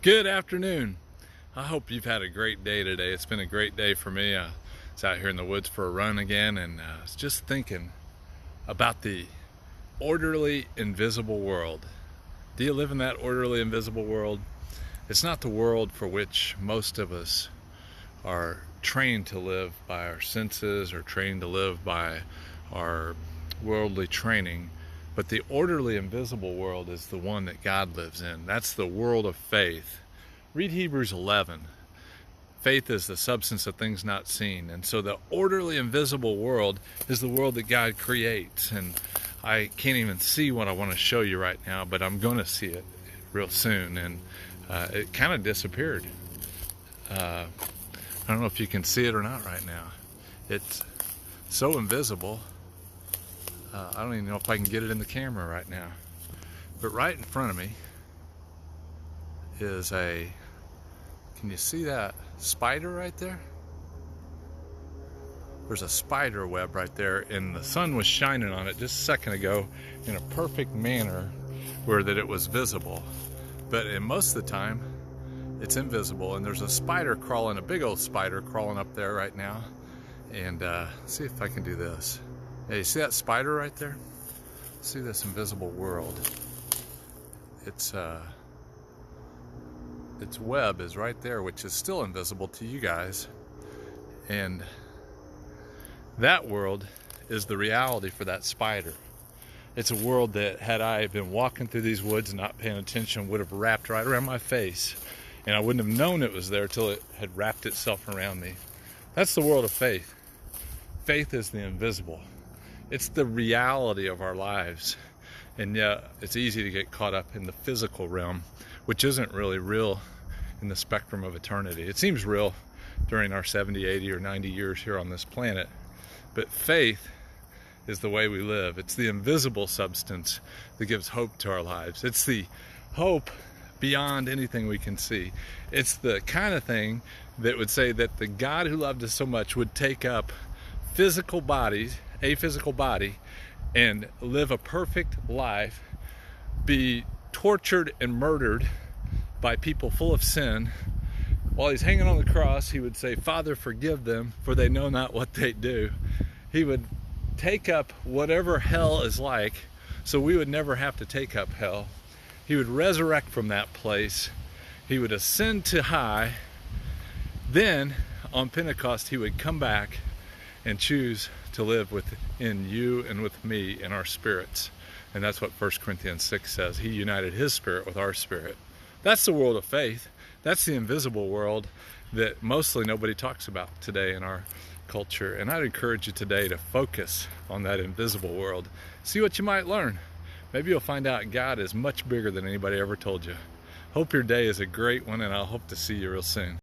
Good afternoon. I hope you've had a great day today. It's been a great day for me. I was out here in the woods for a run again, and I was just thinking about the orderly, invisible world. Do you live in that orderly, invisible world? It's not the world for which most of us are trained to live by our senses or trained to live by our worldly training. But the orderly, invisible world is the one that God lives in. That's the world of faith. Read Hebrews 11. Faith is the substance of things not seen. And so the orderly, invisible world is the world that God creates. And I can't even see what I want to show you right now, but I'm going to see it real soon. And it kind of disappeared. I don't know if you can see it or not right now. It's so invisible. I don't even know if I can get it in the camera right now. But right in front of me is can you see that spider right there? There's a spider web right there, and the sun was shining on it just a second ago in a perfect manner where that it was visible. But in most of the time, it's invisible, and there's a spider crawling, a big old spider crawling up there right now. And see if I can do this. Hey, you see that spider right there? See this invisible world. Its web is right there, which is still invisible to you guys. And that world is the reality for that spider. It's a world that, had I been walking through these woods and not paying attention, would have wrapped right around my face. And I wouldn't have known it was there till it had wrapped itself around me. That's the world of faith. Faith is the invisible. It's the reality of our lives. And yeah, it's easy to get caught up in the physical realm, which isn't really real in the spectrum of eternity. It seems real during our 70, 80, or 90 years here on this planet. But faith is the way we live. It's the invisible substance that gives hope to our lives. It's the hope beyond anything we can see. It's the kind of thing that would say that the God who loved us so much would take up physical bodies, a physical body, and live a perfect life, be tortured and murdered by people full of sin. While he's hanging on the cross, he would say, "Father, forgive them, for they know not what they do." He would take up whatever hell is like, so we would never have to take up hell. He would resurrect from that place. He would ascend to high. Then, on Pentecost, he would come back and choose to live within you and with me in our spirits. And that's what 1 Corinthians 6 says. He united his spirit with our spirit. That's the world of faith. That's the invisible world that mostly nobody talks about today in our culture. And I'd encourage you today to focus on that invisible world. See what you might learn. Maybe you'll find out God is much bigger than anybody ever told you. Hope your day is a great one, and I'll hope to see you real soon.